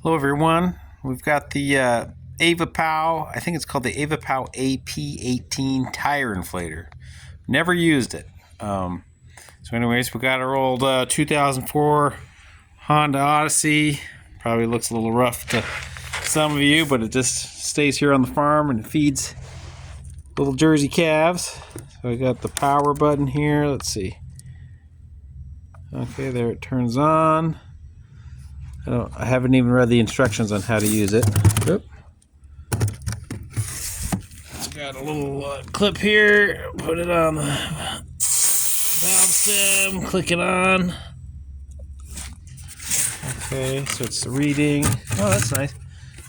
Hello everyone, we've got the Avapow, I think it's called the Avapow AP18 Tire Inflator. Never used it. So anyways, we got our old 2004 Honda Odyssey. Probably looks a little rough to some of you, but it just stays here on the farm and it feeds little Jersey calves. So I got the power button here, let's see. Okay, there it turns on. I haven't even read the instructions on how to use it. Oop. It's got a little clip here. Put it on the valve stem. Click it on. Okay, so it's reading. Oh, that's nice.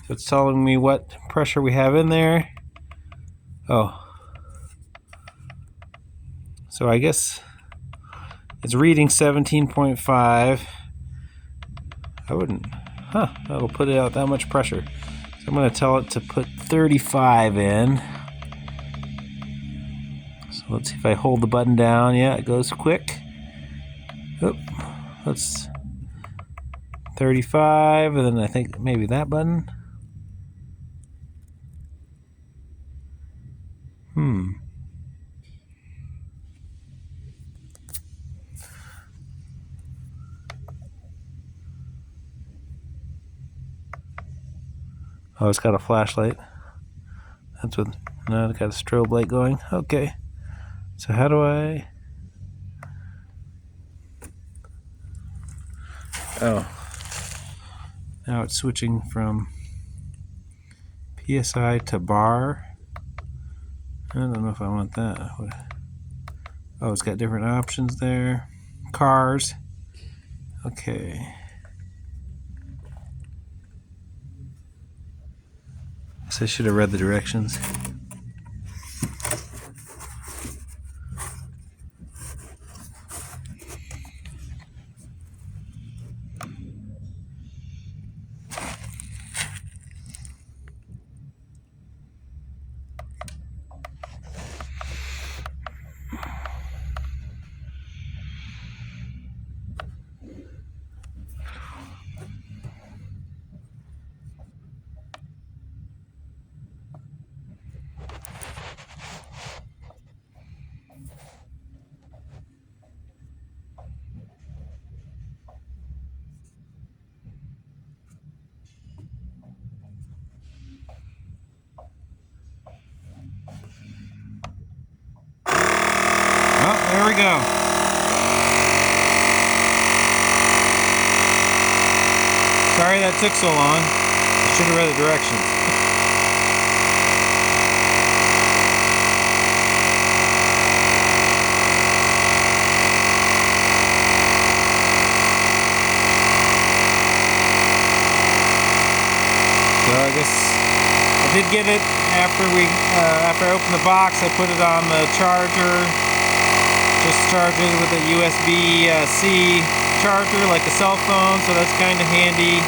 So it's telling me what pressure we have in there. Oh. So I guess it's reading 17.5. I wouldn't. That'll put it out that much pressure. So I'm going to tell it to put 35 in. So let's see if I hold the button down. Yeah, it goes quick. Oop. That's 35, and then I think maybe that button. Oh, it's got a flashlight. That's what. No, it's got a strobe light going. Okay. So how do I? Oh. Now it's switching from PSI to bar. I don't know if I want that. Oh, it's got different options there. Cars. Okay. So I should have read the directions. Oh, there we go. Sorry that took so long. I should have read the directions. So I guess I did get it after I opened the box. I put it on the charger. Just charge it with a USB-C charger like a cell phone, so that's kind of handy.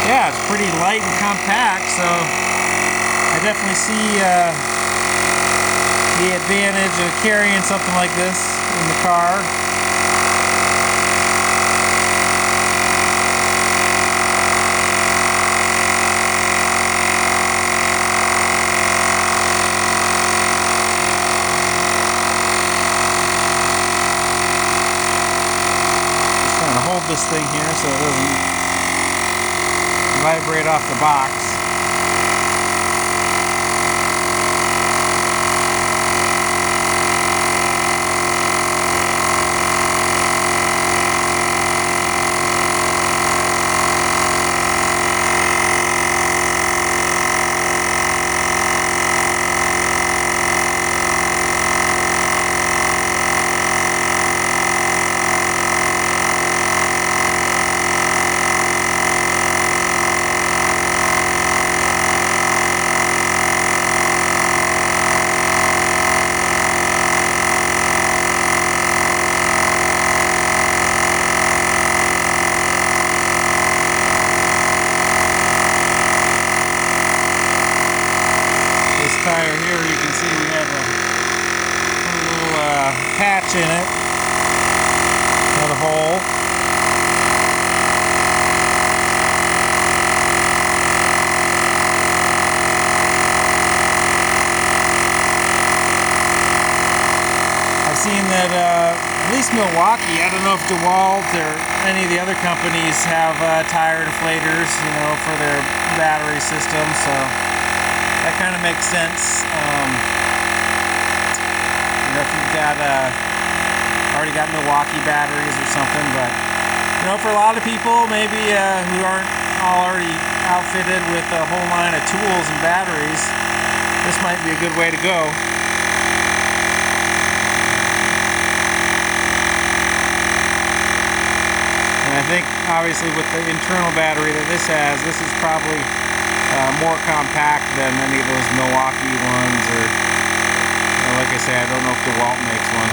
Yeah, it's pretty light and compact, so I definitely see the advantage of carrying something like this in the car. Hold this thing here so it doesn't vibrate off the box. Tire here, you can see we have a little patch in it, not a hole. Milwaukee. I don't know if DeWalt or any of the other companies have tire inflators, you know, for their battery system, so that kind of makes sense. You know, if you've got already got Milwaukee batteries or something, but you know, for a lot of people maybe who aren't already outfitted with a whole line of tools and batteries, this might be a good way to go. And I think obviously with the internal battery that this has, this is probably more compact than any of those Milwaukee ones, or you know, like I say, I don't know if DeWalt makes one.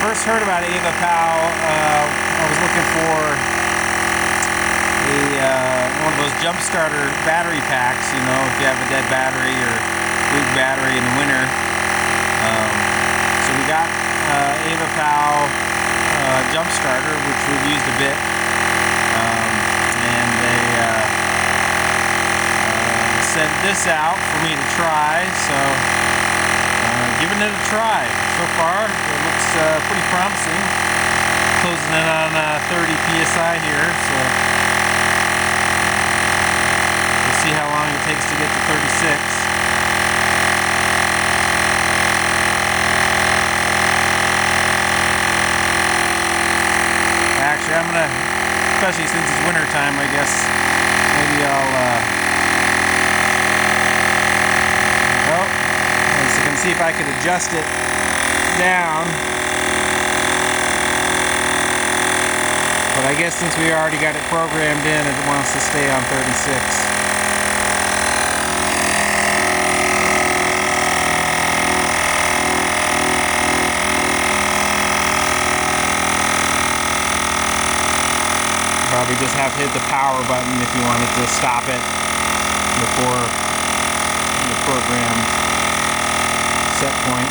First heard about Avapow, I was looking for one of those jump starter battery packs, you know, if you have a dead battery or weak battery in the winter. So we got Avapow jump starter, which we've used a bit, and they sent this out for me to try, so giving it a try. So far it looks pretty promising, closing in on 30 psi here, so see how long it takes to get to 36. Actually, I'm gonna, especially since it's winter time, I guess maybe I'll so I can see if I could adjust it down. But I guess since we already got it programmed in, it wants to stay on 36. Probably just have to hit the power button if you wanted to stop it before the programmed set point.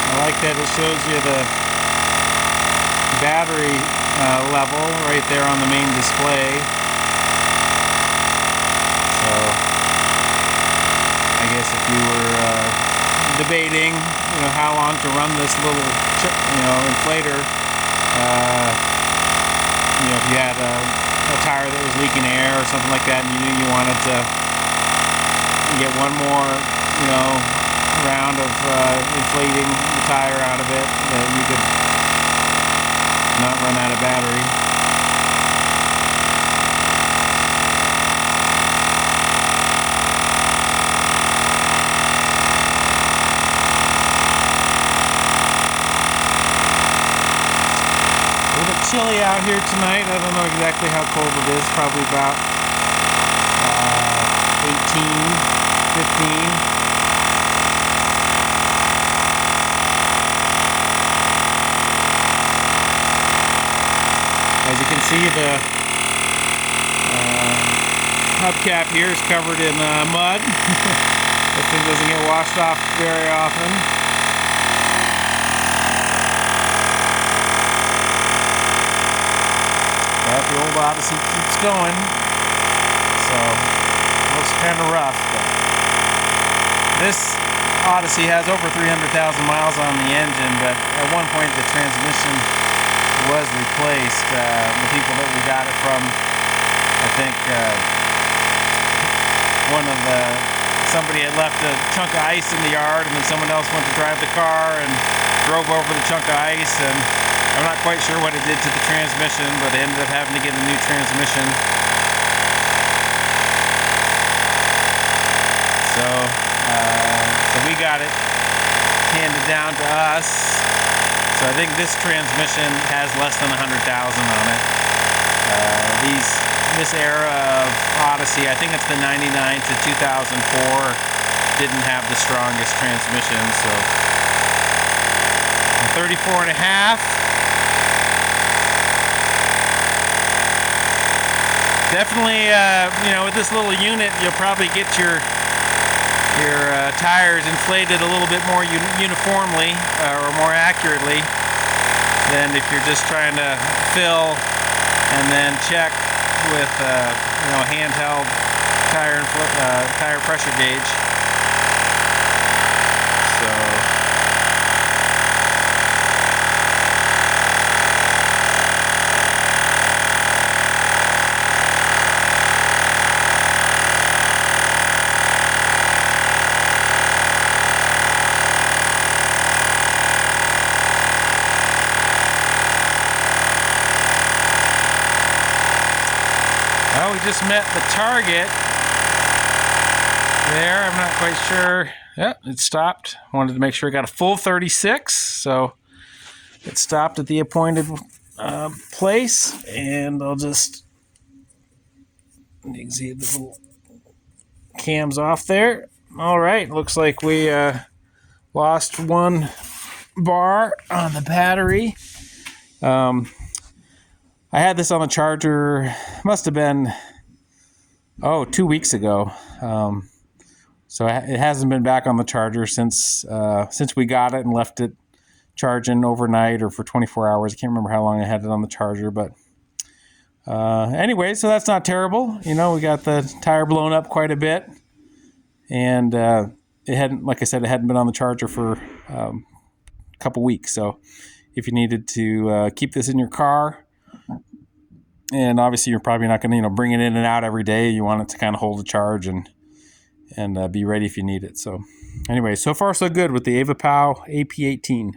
I like that it shows you the battery level right there on the main display. So I guess if you were debating, you know, how long to run this little, you know, inflator, you know, if you had a tire that was leaking air or something like that, and you knew you wanted to get one more, you know, round of inflating the tire out of it, that you could not run out of battery. A little bit chilly out here tonight. I don't know exactly how cold it is. Probably about 18, 15. As you can see, the hubcap here is covered in mud. This thing doesn't get washed off very often. But the old Odyssey keeps going, so it looks kind of rough. But this Odyssey has over 300,000 miles on the engine, but at one point the transmission was replaced. The people that we got it from, I think somebody had left a chunk of ice in the yard, and then someone else went to drive the car and drove over the chunk of ice, and I'm not quite sure what it did to the transmission, but they ended up having to get a new transmission. So we got it handed down to us. So I think this transmission has less than 100,000 on it. This era of Odyssey, I think it's the 99 to 2004, didn't have the strongest transmission. So 34 and a half. definitely, with this little unit, you'll probably get your tires inflated a little bit more uniformly or more accurately than if you're just trying to fill and then check with handheld tire pressure gauge. So. Well, we just met the target there. I'm not quite sure. Yeah, it stopped. Wanted to make sure it got a full 36, so it stopped at the appointed place. And I'll just, you can see the little cams off there. All right, looks like we lost one bar on the battery. I had this on the charger, must have been, 2 weeks ago. So it hasn't been back on the charger since we got it and left it charging overnight or for 24 hours. I can't remember how long I had it on the charger, but anyway, so that's not terrible. We got the tire blown up quite a bit, and it hadn't, like I said, it hadn't been on the charger for a couple weeks. So if you needed to keep this in your car, and obviously you're probably not going to bring it in and out every day. You want it to kind of hold a charge and be ready if you need it. So anyway, so far so good with the Avapow AP18.